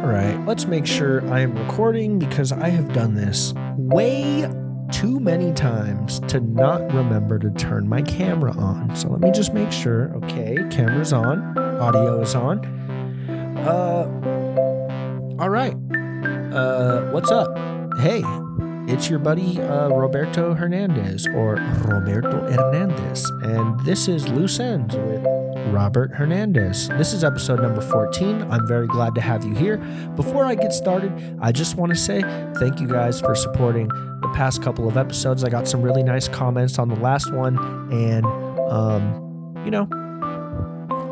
right, let's make sure I am recording because I have done this way too many times to not remember to turn my camera on. So let me just make sure. Okay, camera's on, audio is on. All right. What's up? Hey, it's your buddy Roberto Hernandez, or Roberto Hernandez, and this is Loose Ends with Robert Hernandez. This is episode number 14. I'm very glad to have you here. Before I get started, I just want to say thank you guys for supporting the past couple of episodes. I got some really nice comments on the last one, and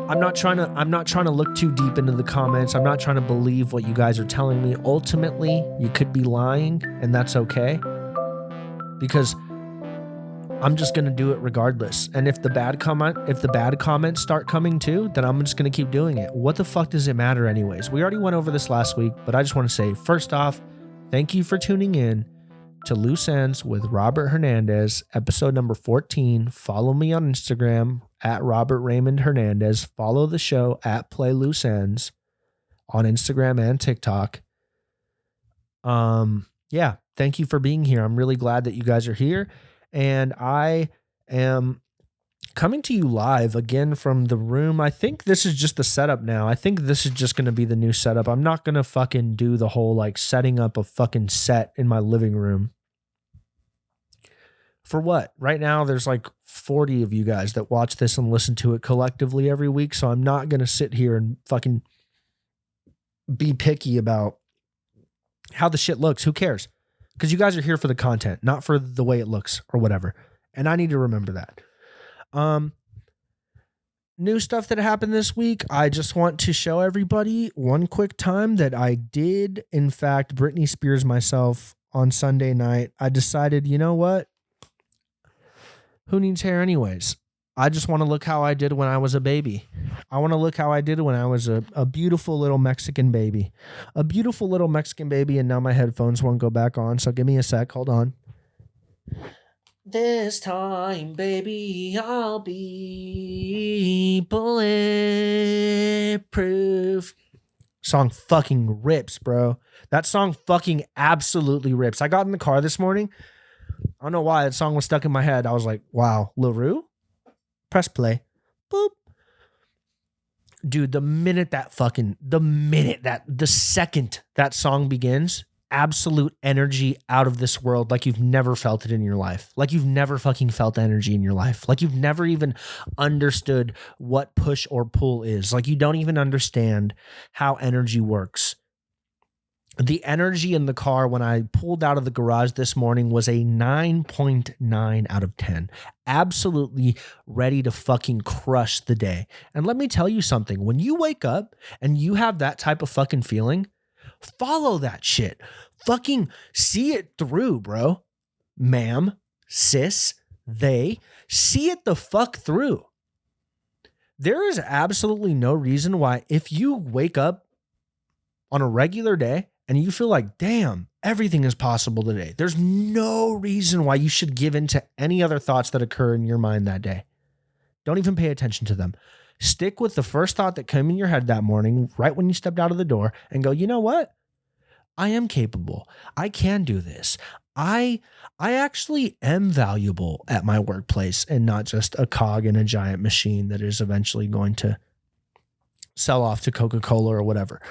I'm not trying to look too deep into the comments. I'm not trying to believe what you guys are telling me. Ultimately, you could be lying, and that's okay, because I'm just going to do it regardless. And if the bad comments start coming too, then I'm just going to keep doing it. What the fuck does it matter anyways? We already went over this last week, but I just want to say, first off, thank you for tuning in to Loose Ends with Robert Hernandez, episode number 14. Follow me on Instagram at Robert Raymond Hernandez. Follow the show at Play Loose Ends on Instagram and TikTok. Yeah, thank you for being here. I'm really glad that you guys are here. And I am coming to you live again from the room. I think this is just the setup now. I think this is just going to be the new setup. I'm not going to fucking do the whole like setting up a fucking set in my living room. For what? Right now, there's like 40 of you guys that watch this and listen to it collectively every week. So I'm not going to sit here and fucking be picky about how the shit looks. Who cares? Because you guys are here for the content, not for the way it looks or whatever. And I need to remember that. New stuff that happened this week. I just want to show everybody one quick time that I did, in fact, Britney Spears myself on Sunday night. I decided, you know what? Who needs hair anyways? I just want to look how I did when I was a baby. I want to look how I did when I was a beautiful little Mexican baby. A beautiful little Mexican baby, and now my headphones won't go back on, so give me a sec. Hold on. This time, baby, I'll be bulletproof. Song fucking rips, bro. That song fucking absolutely rips. I got in the car this morning. I don't know why that song was stuck in my head. I was like, wow, Lil Rob? Press play. Boop. Dude, the second that song begins, absolute energy out of this world, like you've never felt it in your life. Like you've never fucking felt energy in your life. Like you've never even understood what push or pull is. Like you don't even understand how energy works. The energy in the car when I pulled out of the garage this morning was a 9.9 out of 10. Absolutely ready to fucking crush the day. And let me tell you something. When you wake up and you have that type of fucking feeling, follow that shit. Fucking see it through, bro. Ma'am, sis, they, see it the fuck through. There is absolutely no reason why, if you wake up on a regular day and you feel like, damn, everything is possible today, there's no reason why you should give in to any other thoughts that occur in your mind that day. Don't even pay attention to them. Stick with the first thought that came in your head that morning, right when you stepped out of the door, and go, you know what? I am capable. I can do this. I actually am valuable at my workplace and not just a cog in a giant machine that is eventually going to sell off to Coca-Cola or whatever.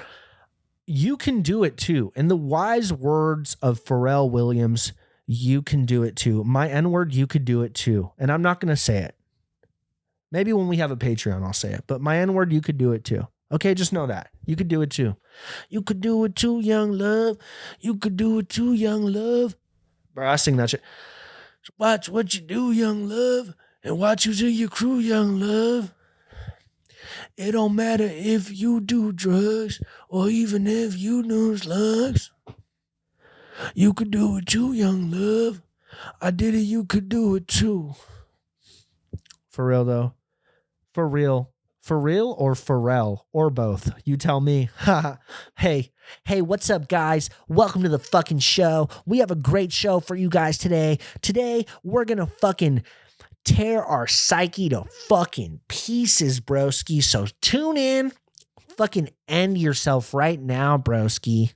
You can do it too. In the wise words of Pharrell Williams, you can do it too. My N-word, you could do it too. And I'm not going to say it. Maybe when we have a Patreon, I'll say it. But my N-word, you could do it too. Okay, just know that. You could do it too. You could do it too, young love. You could do it too, young love. Bro, I sing that shit. Watch what you do, young love. And watch who's in your crew, young love. It don't matter if you do drugs or even if you do slugs. You could do it too, young love. I did it, you could do it too. For real, though. For real. For real or Pharrell or both? You tell me. Hey, what's up, guys? Welcome to the fucking show. We have a great show for you guys today. Today, we're going to fucking tear our psyche to fucking pieces, broski. So tune in, fucking end yourself right now, broski.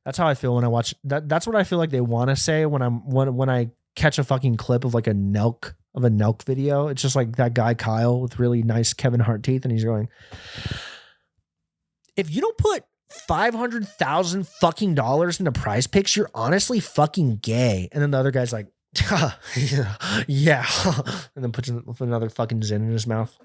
That's how I feel when I watch that. That's what I feel like they want to say when I catch a fucking clip of like a Nelk video. It's just like that guy Kyle with really nice Kevin Hart teeth, and he's going, if you don't put $500,000 fucking dollars into Prize Picks, you're honestly fucking gay. And then the other guy's like, yeah, and then puts another fucking zin in his mouth.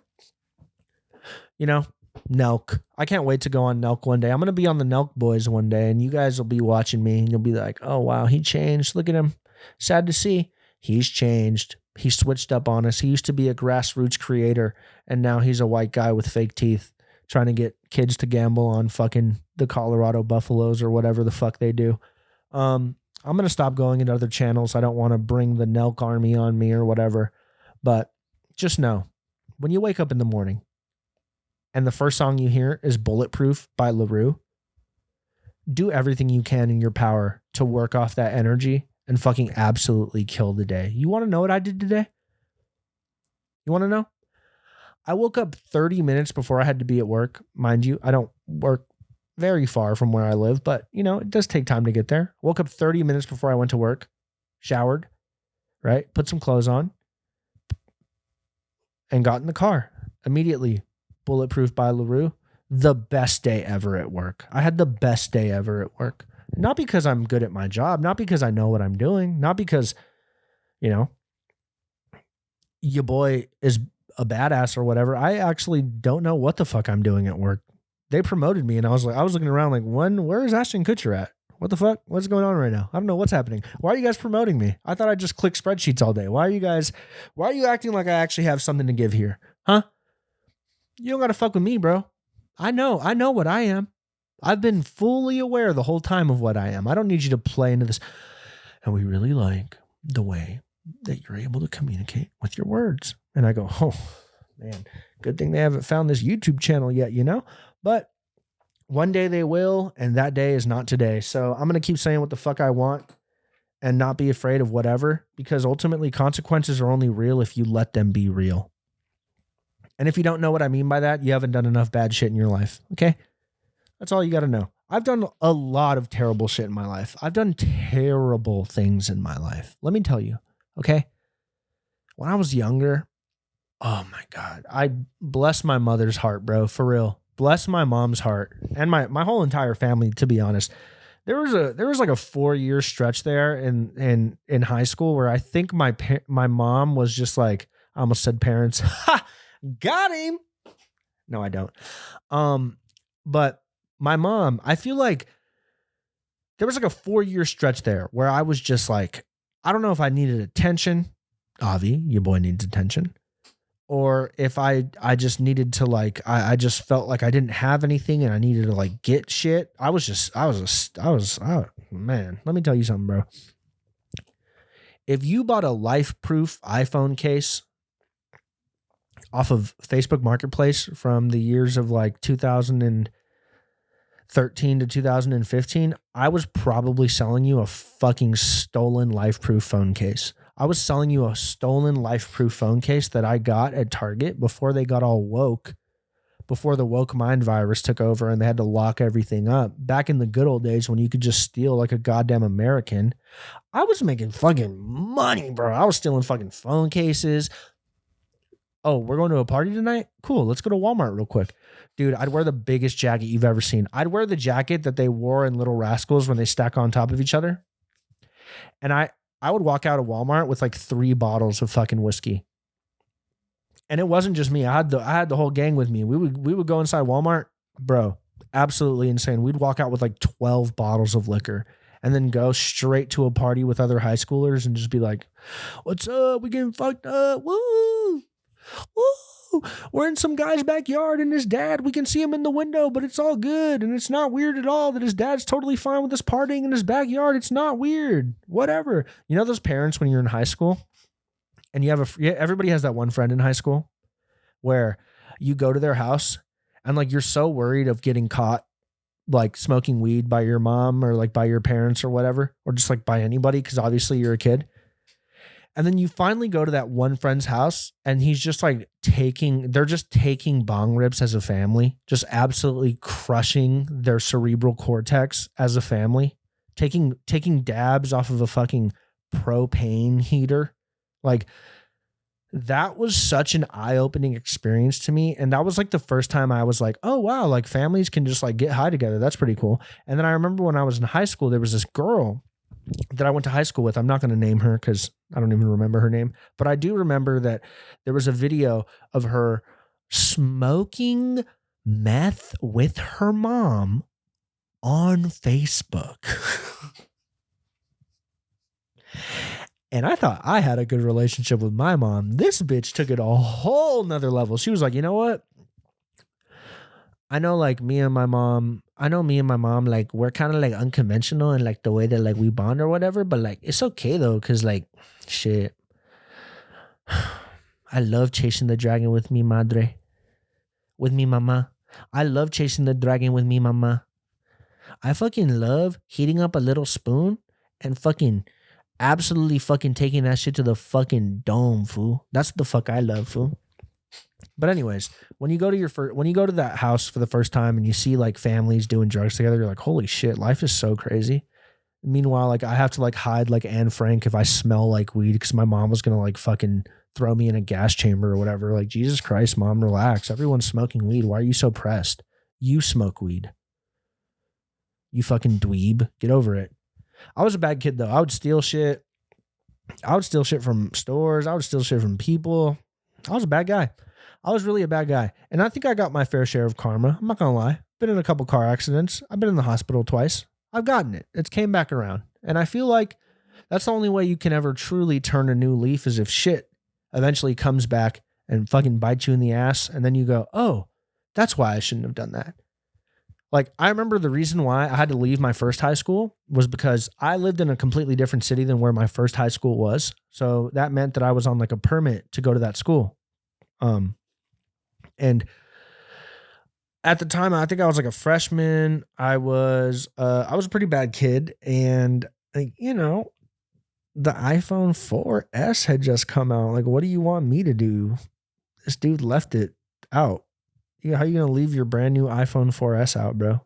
You know, Nelk. I can't wait to go on Nelk one day. I'm gonna be on the Nelk Boys one day, and you guys will be watching me, and you'll be like, oh wow, he changed. Look at him. Sad to see. He's changed. He switched up on us. He used to be a grassroots creator, and now he's a white guy with fake teeth trying to get kids to gamble on fucking the Colorado Buffaloes or whatever the fuck they do. I'm going to stop going into other channels. I don't want to bring the Nelk army on me or whatever, but just know when you wake up in the morning and the first song you hear is Bulletproof by LaRue, do everything you can in your power to work off that energy and fucking absolutely kill the day. You want to know what I did today? You want to know? I woke up 30 minutes before I had to be at work. Mind you, I don't work very far from where I live, but you know, it does take time to get there. Woke up 30 minutes before I went to work, showered, right? Put some clothes on and got in the car immediately. Bulletproof by LaRue. The best day ever at work. I had the best day ever at work. Not because I'm good at my job, not because I know what I'm doing, not because, you know, your boy is a badass or whatever. I actually don't know what the fuck I'm doing at work. They promoted me and I was looking around like, where is Ashton Kutcher at? What the fuck? What's going on right now? I don't know what's happening. Why are you guys promoting me? I thought I'd just click spreadsheets all day. Why are you acting like I actually have something to give here? Huh? You don't got to fuck with me, bro. I know what I am. I've been fully aware the whole time of what I am. I don't need you to play into this. And we really like the way that you're able to communicate with your words. And I go, oh man, good thing they haven't found this YouTube channel yet, you know? But one day they will, and that day is not today. So I'm going to keep saying what the fuck I want and not be afraid of whatever, because ultimately consequences are only real if you let them be real. And if you don't know what I mean by that, you haven't done enough bad shit in your life. Okay? That's all you got to know. I've done a lot of terrible shit in my life. I've done terrible things in my life. Let me tell you. Okay? When I was younger, oh my God, I bless my mother's heart, bro, for real. Bless my mom's heart and my whole entire family, to be honest. There was like a 4-year stretch there in high school where I think my mom was just like, I almost said parents, ha, got him. No, I don't. But my mom, I feel like there was like a 4-year stretch there where I was just like, I don't know if I needed attention. Avi, your boy needs attention. Or if I just needed to like, I just felt like I didn't have anything and I needed to like get shit. Man, let me tell you something, bro. If you bought a life-proof iPhone case off of Facebook Marketplace from the years of like 2013 to 2015, I was probably selling you a fucking stolen life-proof phone case. I was selling you a stolen life-proof phone case that I got at Target before they got all woke, before the woke mind virus took over and they had to lock everything up. Back in the good old days when you could just steal like a goddamn American, I was making fucking money, bro. I was stealing fucking phone cases. Oh, we're going to a party tonight? Cool. Let's go to Walmart real quick. Dude, I'd wear the biggest jacket you've ever seen. I'd wear the jacket that they wore in Little Rascals when they stack on top of each other. And I would walk out of Walmart with like 3 bottles of fucking whiskey. And it wasn't just me. I had the whole gang with me. We would go inside Walmart, bro, absolutely insane. We'd walk out with like 12 bottles of liquor and then go straight to a party with other high schoolers and just be like, what's up? We getting fucked up. Woo! Woo! We're in some guy's backyard and his dad, we can see him in the window, but it's all good. And it's not weird at all that his dad's totally fine with us partying in his backyard. It's not weird. Whatever. You know those parents when you're in high school and you have everybody has that one friend in high school where you go to their house and like you're so worried of getting caught like smoking weed by your mom or like by your parents or whatever, or just like by anybody because obviously you're a kid. And then you finally go to that one friend's house and he's just like they're just taking bong rips as a family, just absolutely crushing their cerebral cortex as a family, taking dabs off of a fucking propane heater. Like, that was such an eye-opening experience to me. And that was like the first time I was like, oh wow, like families can just like get high together. That's pretty cool. And then I remember when I was in high school, there was this girl that I went to high school with. I'm not going to name her because I don't even remember her name, but I do remember that there was a video of her smoking meth with her mom on Facebook. And I thought I had a good relationship with my mom. This bitch took it a whole nother level. She was like, you know what? I know me and my mom, like we're kind of like unconventional in like the way that like we bond or whatever, but like it's okay though, because like shit. I love chasing the dragon with me, madre. With me, mama. I love chasing the dragon with me, mama. I fucking love heating up a little spoon and fucking absolutely fucking taking that shit to the fucking dome, fool. That's what the fuck I love, fool. But anyways, when you go to that house for the first time and you see like families doing drugs together, you're like, holy shit, life is so crazy. Meanwhile, like I have to like hide like Anne Frank if I smell like weed because my mom was gonna like fucking throw me in a gas chamber or whatever. Like, Jesus Christ, mom, relax. Everyone's smoking weed. Why are you so pressed? You smoke weed. You fucking dweeb. Get over it. I was a bad kid though. I would steal shit. I would steal shit from stores. I would steal shit from people. I was a bad guy. I was really a bad guy. And I think I got my fair share of karma. I'm not going to lie. Been in a couple car accidents. I've been in the hospital twice. I've gotten it. It's came back around. And I feel like that's the only way you can ever truly turn a new leaf is if shit eventually comes back and fucking bites you in the ass. And then you go, oh, that's why I shouldn't have done that. Like, I remember the reason why I had to leave my first high school was because I lived in a completely different city than where my first high school was. So that meant that I was on like a permit to go to that school. And at the time, I think I was like a freshman. I was a pretty bad kid. And like, you know, the iPhone 4S had just come out. Like, what do you want me to do? This dude left it out. How you going to leave your brand new iPhone 4S out, bro?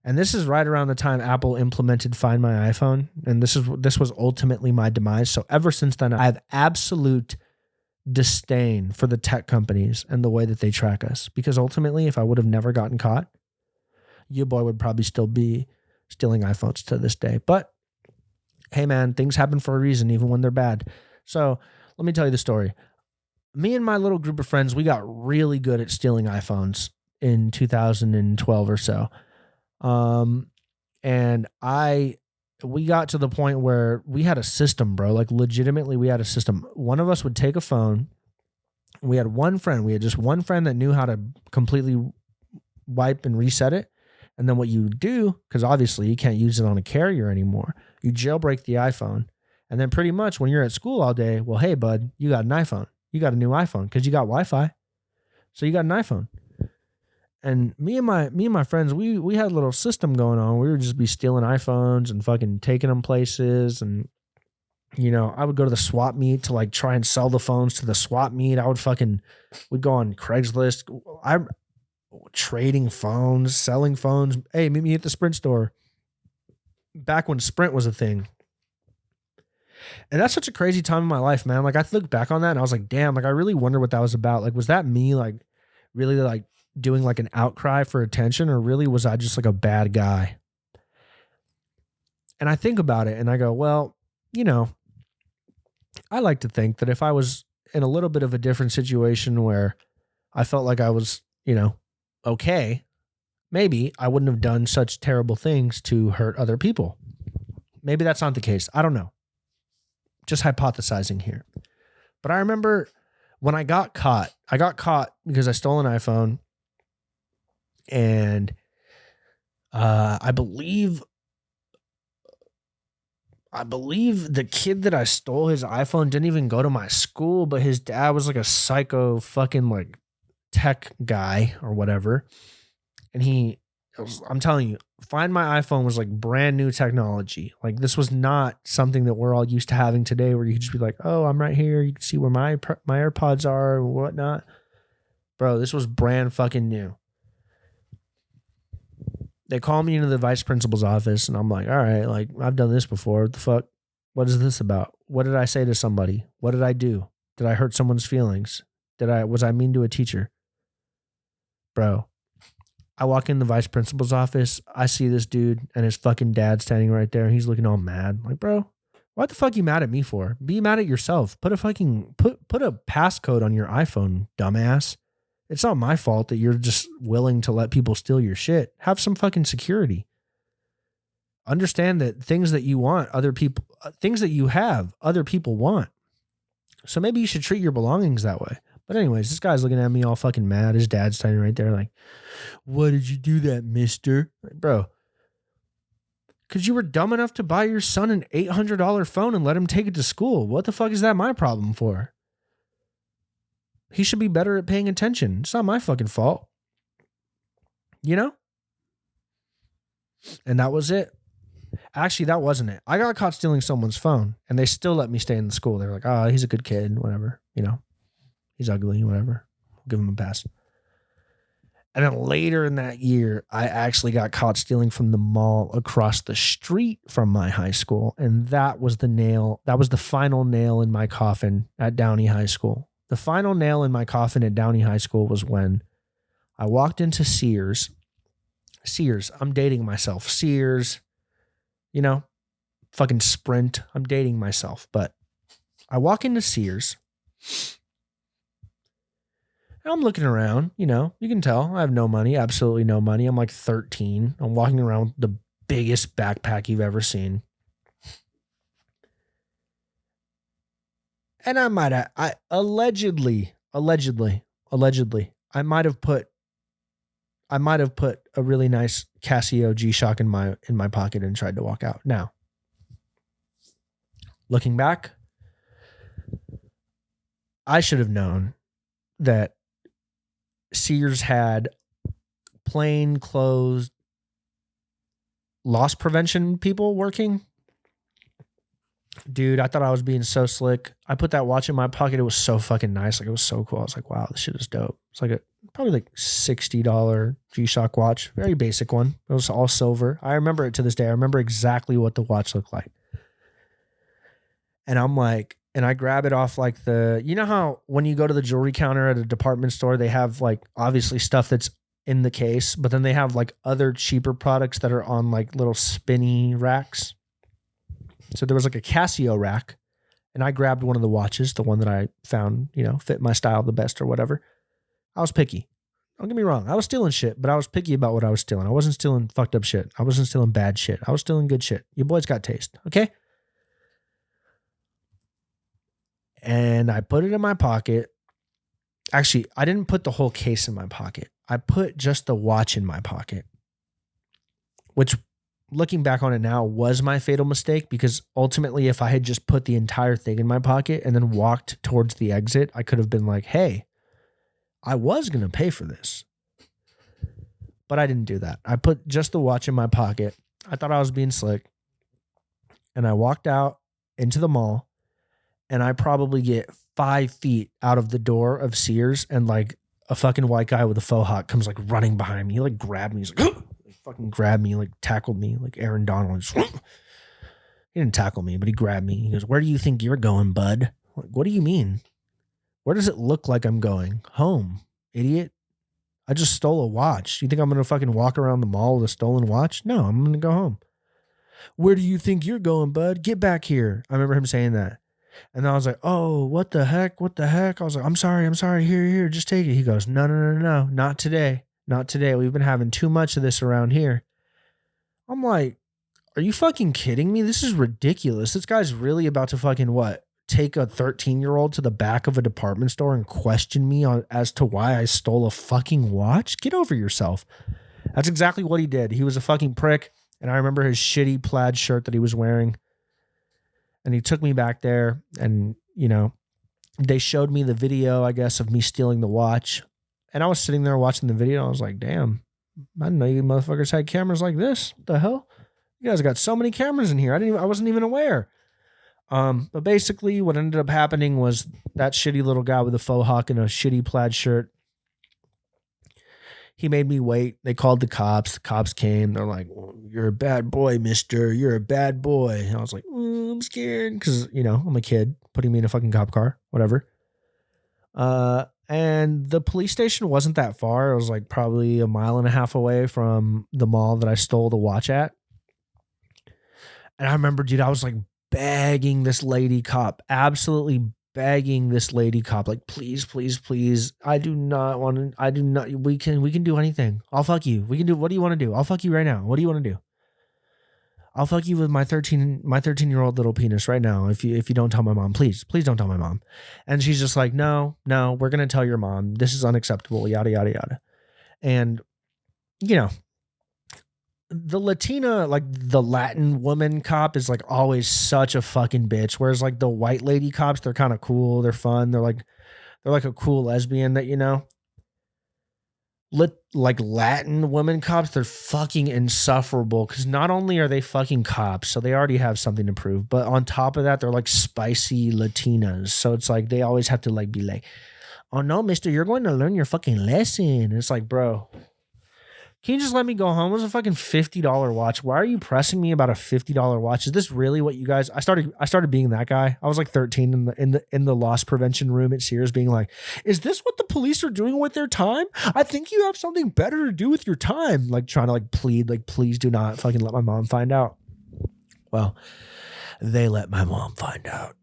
And this is right around the time Apple implemented Find My iPhone. And this was ultimately my demise. So ever since then, I have absolute disdain for the tech companies and the way that they track us. Because ultimately, if I would have never gotten caught, your boy would probably still be stealing iPhones to this day. But hey, man, things happen for a reason, even when they're bad. So let me tell you the story. Me and my little group of friends, we got really good at stealing iPhones in 2012 or so. And we got to the point where we had a system, bro. Like, legitimately, we had a system. One of us would take a phone. We had one friend. We had just one friend that knew how to completely wipe and reset it. And then what you do, because obviously you can't use it on a carrier anymore, you jailbreak the iPhone. And then pretty much when you're at school all day, well, hey, bud, you got an iPhone. You got a new iPhone because you got Wi-Fi. So you got an iPhone. And me and my friends, we had a little system going on. We would just be stealing iPhones and fucking taking them places. And, you know, I would go to the swap meet to like try and sell the phones to the swap meet. We'd go on Craigslist. I'm trading phones, selling phones. Hey, meet me at the Sprint store. Back when Sprint was a thing. And that's such a crazy time in my life, man. Like, I look back on that and I was like, damn, like, I really wonder what that was about. Like, was that me, like, really, like, doing, like, an outcry for attention, or really was I just, like, a bad guy? And I think about it and I go, well, you know, I like to think that if I was in a little bit of a different situation where I felt like I was, you know, okay, maybe I wouldn't have done such terrible things to hurt other people. Maybe that's not the case. I don't know. Just hypothesizing here. But I remember when I got caught because I stole an iPhone. And I believe the kid that I stole his iPhone didn't even go to my school, but his dad was like a psycho fucking like tech guy or whatever. And I'm telling you, Find My iPhone was like brand new technology. Like this was not something that we're all used to having today where you could just be like, oh, I'm right here. You can see where my AirPods are and whatnot. Bro, this was brand fucking new. They call me into the vice principal's office and I'm like, all right, like I've done this before. What the fuck? What is this about? What did I say to somebody? What did I do? Did I hurt someone's feelings? Was I mean to a teacher? Bro, I walk in the vice principal's office. I see this dude and his fucking dad standing right there. He's looking all mad. Like, bro, what the fuck you mad at me for? Be mad at yourself. Put a fucking put a passcode on your iPhone, dumbass. It's not my fault that you're just willing to let people steal your shit. Have some fucking security. Understand that things that you want, things that you have, other people want. So maybe you should treat your belongings that way. But anyways, this guy's looking at me all fucking mad. His dad's standing right there like, what did you do that, mister? Like, bro, because you were dumb enough to buy your son an $800 phone and let him take it to school. What the fuck is that my problem for? He should be better at paying attention. It's not my fucking fault. You know? And that was it. Actually, that wasn't it. I got caught stealing someone's phone and they still let me stay in the school. They were like, oh, he's a good kid, whatever. You know, he's ugly, whatever. We'll give him a pass. And then later in that year, I actually got caught stealing from the mall across the street from my high school. And that was the final nail in my coffin at Downey High School. The final nail in my coffin at Downey High School was when I walked into Sears. I'm dating myself. Sears, you know, fucking Sprint. I'm dating myself. But I walk into Sears. And I'm looking around, you know, you can tell I have no money, absolutely no money. I'm like 13. I'm walking around with the biggest backpack you've ever seen. And I allegedly, I might have put a really nice Casio G-Shock in my pocket and tried to walk out. Now, looking back, I should have known that Sears had plain clothes loss prevention people working. Dude, I thought I was being so slick. I put that watch in my pocket. It was so fucking nice. Like, it was so cool. I was like, wow, this shit is dope. It's like probably like $60 G-Shock watch. Very basic one. It was all silver. I remember it to this day. I remember exactly what the watch looked like. And I'm like, and I grab it off like you know how when you go to the jewelry counter at a department store, they have like obviously stuff that's in the case, but then they have like other cheaper products that are on like little spinny racks. So there was like a Casio rack and I grabbed one of the watches, the one that I found, you know, fit my style the best or whatever. I was picky. Don't get me wrong. I was stealing shit, but I was picky about what I was stealing. I wasn't stealing fucked up shit. I wasn't stealing bad shit. I was stealing good shit. Your boy's got taste. Okay. And I put it in my pocket. Actually, I didn't put the whole case in my pocket. I put just the watch in my pocket, which looking back on it now was my fatal mistake, because ultimately if I had just put the entire thing in my pocket and then walked towards the exit, I could have been like, hey, I was going to pay for this. But I didn't do that. I put just the watch in my pocket. I thought I was being slick. And I walked out into the mall and I probably get 5 feet out of the door of Sears and like a fucking white guy with a faux hawk comes like running behind me. He like grabbed me. He's like, fucking grabbed me, like tackled me like Aaron Donald. He didn't tackle me, but he grabbed me. He goes, where do you think you're going, bud? Like, what do you mean? Where does it look like I'm going? Home, idiot. I just stole a watch. You think I'm going to fucking walk around the mall with a stolen watch? No, I'm going to go home. Where do you think you're going, bud? Get back here. I remember him saying that. And I was like, oh, what the heck? What the heck? I was like, I'm sorry. Here, just take it. He goes, no, not today. Not today. We've been having too much of this around here. I'm like, are you fucking kidding me? This is ridiculous. This guy's really about to fucking what? Take a 13-year-old to the back of a department store and question me as to why I stole a fucking watch? Get over yourself. That's exactly what he did. He was a fucking prick. And I remember his shitty plaid shirt that he was wearing. And he took me back there and, you know, they showed me the video, I guess, of me stealing the watch. And I was sitting there watching the video and I was like, damn, I didn't know you motherfuckers had cameras like this. What the hell? You guys got so many cameras in here. I wasn't even aware. But basically what ended up happening was that shitty little guy with a faux hawk and a shitty plaid shirt, he made me wait. They called the cops. The cops came. They're like, well, you're a bad boy, mister. You're a bad boy. And I was like, I'm scared because, I'm a kid putting me in a fucking cop car, whatever. And the police station wasn't that far. It was like probably a mile and a half away from the mall that I stole the watch at. And I remember, dude, I was like begging this lady cop, absolutely begging this lady cop, like, please, please, please. I do not, we can do anything. I'll fuck you. We can do, what do you want to do? I'll fuck you right now. What do you want to do? I'll fuck you with my 13-year-old little penis right now. If you don't tell my mom, please don't tell my mom. And she's just like, no, we're going to tell your mom. This is unacceptable. Yada, yada, yada. And, the Latina, like the Latin woman cop is like always such a fucking bitch. Whereas like the white lady cops, they're kind of cool. They're fun. They're like a cool lesbian that, like Latin women cops, they're fucking insufferable. Cause not only are they fucking cops, so they already have something to prove, but on top of that, they're like spicy Latinas. So it's like, they always have to like be like, oh no, mister, you're going to learn your fucking lesson. And it's like, bro, can you just let me go home? It was a fucking $50 watch. Why are you pressing me about a $50 watch? Is this really what you guys? I started being that guy. I was like 13 in the loss prevention room at Sears, being like, "Is this what the police are doing with their time? I think you have something better to do with your time." Like trying to like plead, like, please do not fucking let my mom find out. Well, they let my mom find out.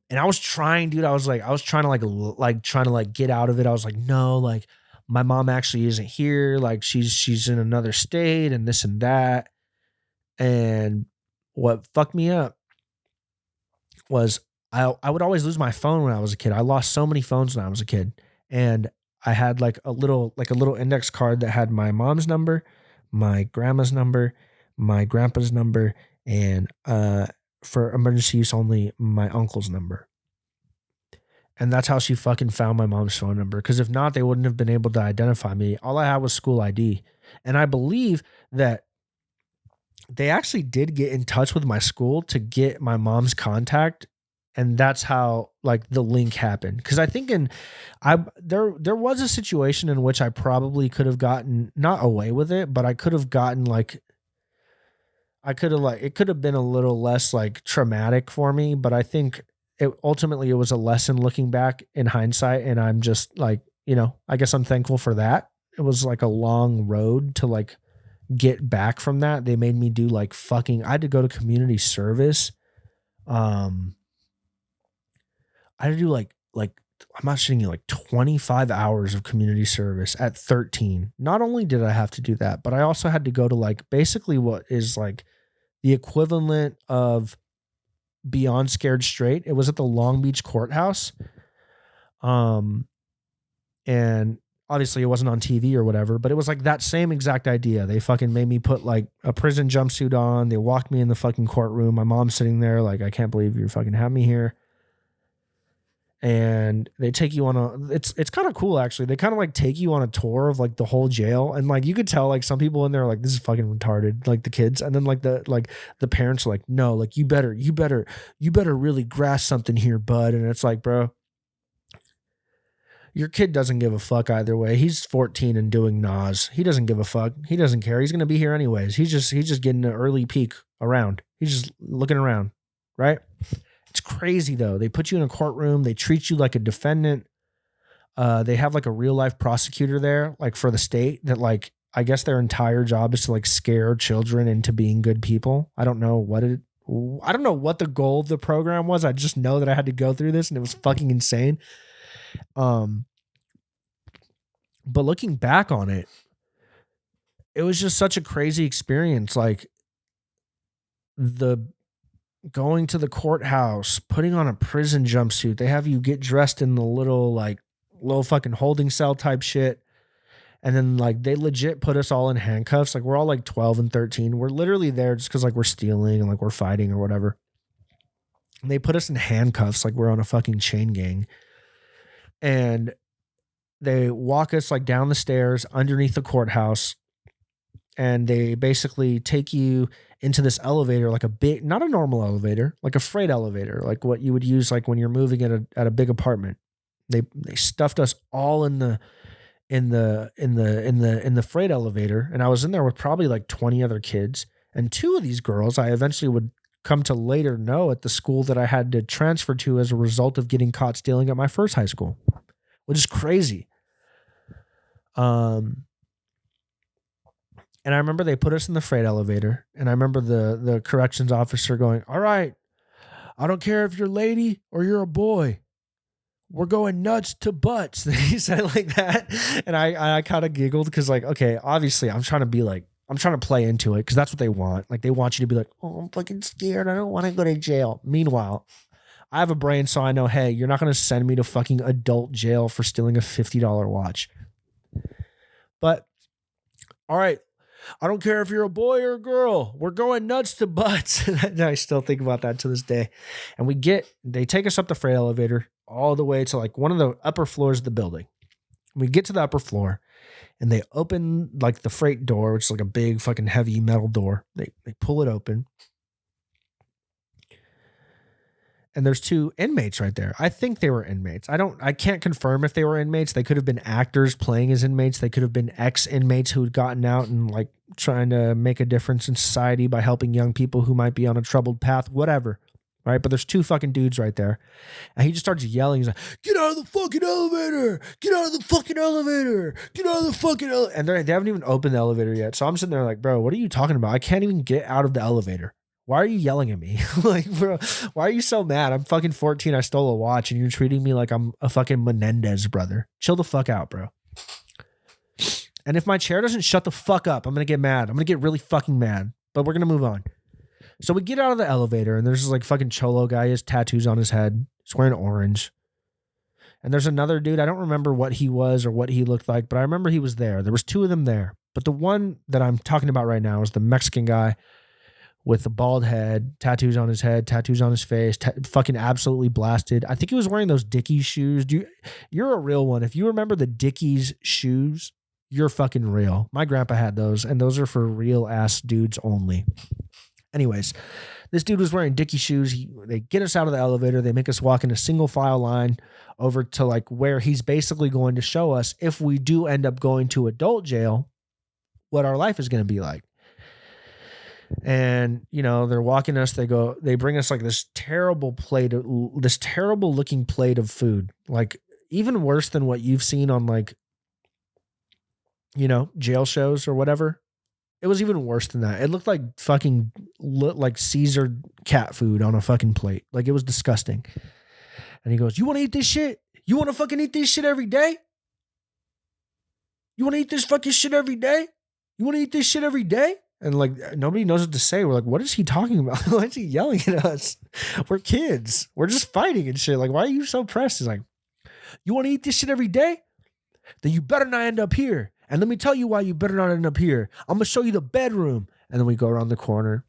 And I was trying, dude. I was trying to get out of it. I was like, no, like, my mom actually isn't here. Like she's in another state and this and that. And what fucked me up was I would always lose my phone when I was a kid. I lost so many phones when I was a kid. And I had like a little index card that had my mom's number, my grandma's number, my grandpa's number, and for emergency use only, my uncle's number. And that's how she fucking found my mom's phone number. Because if not, they wouldn't have been able to identify me. All I had was school ID. And I believe that they actually did get in touch with my school to get my mom's contact. And that's how like the link happened. Because I think there was a situation in which I probably could have gotten not away with it, but I could have gotten like, it could have been a little less like traumatic for me. But I think ultimately it was a lesson looking back in hindsight. And I'm just like, I guess I'm thankful for that. It was like a long road to like get back from that. They made me do like I had to go to community service. I had to do like, I'm not shitting you, like 25 hours of community service at 13. Not only did I have to do that, but I also had to go to like basically what is like the equivalent of Beyond Scared Straight. It was at the Long Beach courthouse. And obviously it wasn't on TV or whatever, but it was like that same exact idea. They fucking made me put like a prison jumpsuit on. They walked me in the fucking courtroom. My mom's sitting there like, I can't believe you fucking have me here. And they take you on it's kind of cool actually. They kind of like take you on a tour of like the whole jail. And like, you could tell like some people in there, like, this is fucking retarded, like the kids. And then like the parents are like, no, like you better really grasp something here, bud. And it's like, bro, your kid doesn't give a fuck either way. He's 14 and doing Nas. He doesn't give a fuck. He doesn't care. He's going to be here anyways. He's just getting an early peek around. He's just looking around. Right. It's crazy though. They put you in a courtroom. They treat you like a defendant. They have like a real life prosecutor there, like for the state that like, I guess their entire job is to like scare children into being good people. I don't know what the goal of the program was. I just know that I had to go through this and it was fucking insane. But looking back on it, it was just such a crazy experience. Like going to the courthouse, putting on a prison jumpsuit. They have you get dressed in the little fucking holding cell type shit. And then like they legit put us all in handcuffs. Like we're all like 12 and 13. We're literally there just because like we're stealing and like we're fighting or whatever. And they put us in handcuffs like we're on a fucking chain gang. And they walk us like down the stairs underneath the courthouse. and they basically take you into this elevator, like a big, not a normal elevator, like a freight elevator, like what you would use like when you're moving at a big apartment. They stuffed us all in the freight elevator, and I was in there with probably like 20 other kids, and two of these girls I eventually would come to later know at the school that I had to transfer to as a result of getting caught stealing at my first high school, which is crazy. And I remember they put us in the freight elevator, and I remember the corrections officer going, "All right, I don't care if you're a lady or you're a boy. We're going nuts to butts." He said like that. And I kind of giggled because, like, okay, obviously I'm trying to play into it because that's what they want. Like, they want you to be like, "Oh, I'm fucking scared. I don't want to go to jail." Meanwhile, I have a brain, so I know, hey, you're not going to send me to fucking adult jail for stealing a $50 watch. But, all right, I don't care if you're a boy or a girl. We're going nuts to butts. I still think about that to this day. And they take us up the freight elevator all the way to like one of the upper floors of the building. We get to the upper floor, and they open like the freight door, which is like a big fucking heavy metal door. They pull it open. And there's two inmates right there. I think they were inmates. I can't confirm if they were inmates. They could have been actors playing as inmates. They could have been ex-inmates who had gotten out and like trying to make a difference in society by helping young people who might be on a troubled path, whatever. Right? But there's two fucking dudes right there. And he just starts yelling. He's like, "Get out of the fucking elevator! Get out of the fucking elevator! Get out of the fucking elevator!" And they haven't even opened the elevator yet. So I'm sitting there like, bro, what are you talking about? I can't even get out of the elevator. Why are you yelling at me? Like, bro, why are you so mad? I'm fucking 14. I stole a watch and you're treating me like I'm a fucking Hernandez brother. Chill the fuck out, bro. And if my chair doesn't shut the fuck up, I'm going to get mad. I'm going to get really fucking mad. But we're going to move on. So we get out of the elevator, and there's this like fucking cholo guy. He has tattoos on his head. He's wearing orange. And there's another dude. I don't remember what he was or what he looked like, but I remember he was there. There was two of them there. But the one that I'm talking about right now is the Mexican guy with the bald head, tattoos on his head, tattoos on his face, fucking absolutely blasted. I think he was wearing those Dickies shoes. You're a real one. If you remember the Dickies shoes, you're fucking real. My grandpa had those, and those are for real ass dudes only. Anyways, this dude was wearing Dickie shoes. They get us out of the elevator. They make us walk in a single file line over to like where he's basically going to show us, if we do end up going to adult jail, what our life is going to be like. And, you know, they're walking us. They bring us like this terrible looking plate of food, like even worse than what you've seen on like, you know, jail shows or whatever. It was even worse than that. It looked like fucking like Caesar cat food on a fucking plate. Like, it was disgusting. And he goes, "You want to eat this shit? You want to fucking eat this shit every day? You want to eat this fucking shit every day? You want to eat this shit every day?" And like, nobody knows what to say. We're like, what is he talking about? Why is he yelling at us? We're kids. We're just fighting and shit. Like, why are you so pressed? He's like, "You want to eat this shit every day? Then you better not end up here. And let me tell you why you better not end up here. I'm going to show you the bedroom." And then we go around the corner.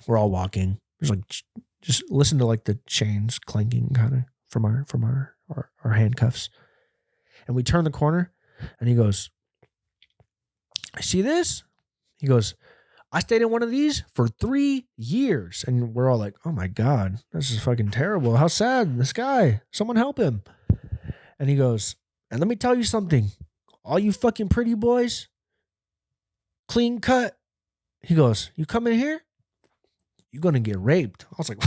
We're all walking. There's like, just listen to like the chains clanking kind of from our handcuffs. And we turn the corner, and he goes, "I see this?" He goes, "I stayed in one of these for 3 years." And we're all like, "Oh my God, this is fucking terrible. How sad. This guy, someone help him." And he goes, "And let me tell you something. All you fucking pretty boys, clean cut." He goes, "You come in here, you're going to get raped." I was like,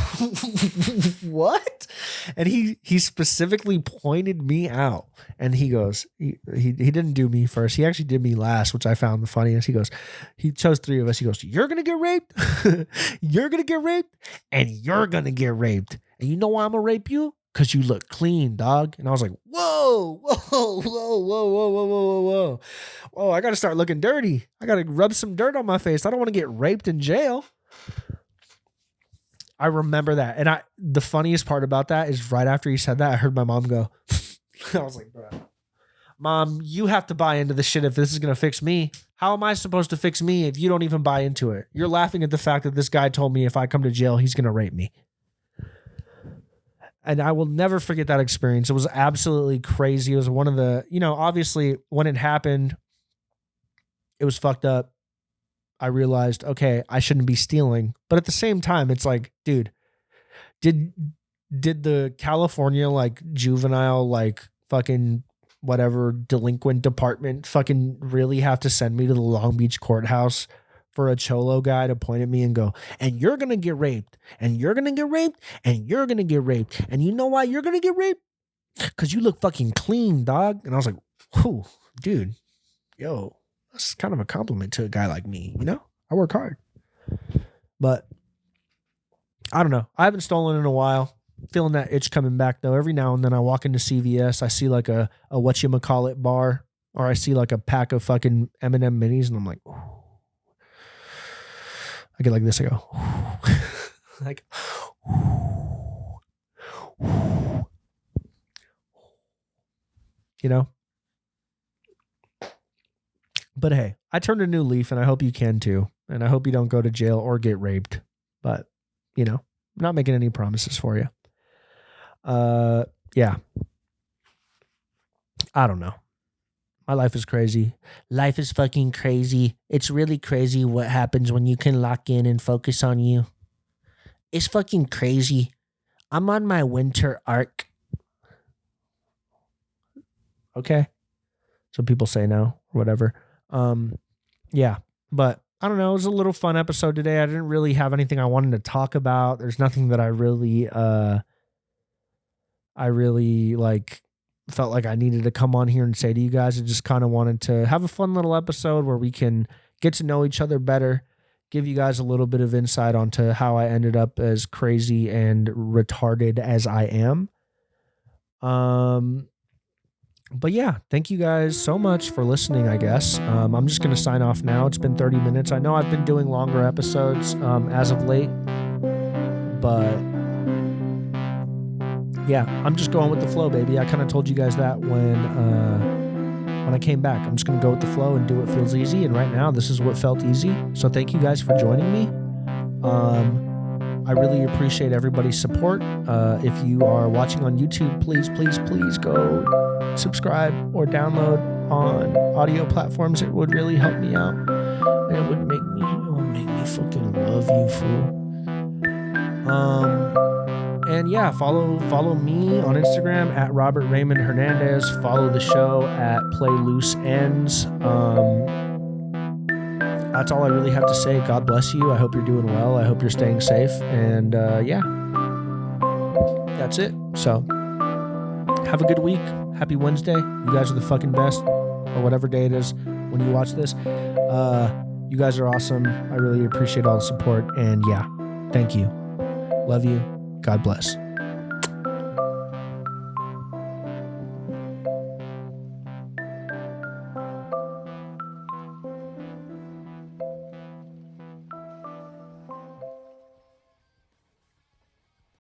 "What?" And he specifically pointed me out. And he goes, he didn't do me first. He actually did me last, which I found the funniest. He goes, he chose 3 of us. He goes, "You're going to get raped. You're going to get raped. And you're going to get raped. And you know why I'm going to rape you? Because you look clean, dog." And I was like, whoa, whoa, whoa, whoa, whoa, whoa, whoa, whoa, whoa. Oh, I got to start looking dirty. I got to rub some dirt on my face. I don't want to get raped in jail. I remember that. And the funniest part about that is right after he said that, I heard my mom go, I was like, "Bro, Mom, you have to buy into the shit if this is going to fix me. How am I supposed to fix me if you don't even buy into it? You're laughing at the fact that this guy told me if I come to jail, he's going to rape me." And I will never forget that experience. It was absolutely crazy. It was one of the, you know, obviously when it happened, it was fucked up. I realized, okay, I shouldn't be stealing. But at the same time, it's like, dude, did the California like juvenile like fucking whatever delinquent department fucking really have to send me to the Long Beach courthouse for a cholo guy to point at me and go, and you're gonna get raped, and you're gonna get raped, and you're gonna get raped, and you know why you're gonna get raped? Because you look fucking clean, dog. And I was like, whew, dude, yo, that's kind of a compliment to a guy like me, you know? I work hard. But I don't know. I haven't stolen in a while. Feeling that itch coming back though. Every now and then I walk into CVS, I see like a whatchamacallit bar, or I see like a pack of fucking M&M minis, and I'm like, ooh. I get like this, I go, like, you know? But hey, I turned a new leaf, and I hope you can too. And I hope you don't go to jail or get raped. But, you know, I'm not making any promises for you. Yeah. I don't know. My life is crazy. Life is fucking crazy. It's really crazy what happens when you can lock in and focus on you. It's fucking crazy. I'm on my winter arc. Okay. So people say now or whatever. Yeah, but I don't know. It was a little fun episode today. I didn't really have anything I wanted to talk about. There's nothing that I really like felt like I needed to come on here and say to you guys. I just kind of wanted to have a fun little episode where we can get to know each other better, give you guys a little bit of insight onto how I ended up as crazy and retarded as I am. But yeah, thank you guys so much for listening, I guess. I'm just going to sign off now. It's been 30 minutes. I know I've been doing longer episodes as of late, but yeah, I'm just going with the flow, baby. I kind of told you guys that when I came back. I'm just going to go with the flow and do what feels easy. And right now, this is what felt easy. So thank you guys for joining me. I really appreciate everybody's support. If you are watching on YouTube, please go subscribe or download on audio platforms. It would really help me out. And it would make me fucking love you, fool. And yeah, follow me on Instagram at Robert Raymond Hernandez. Follow the show at Play Loose Ends. That's all I really have to say. God bless you. I hope you're doing well. I hope you're staying safe. And yeah, that's it. So have a good week. Happy Wednesday. You guys are the fucking best, or whatever day it is when you watch this. You guys are awesome. I really appreciate all the support. And yeah, thank you. Love you. God bless.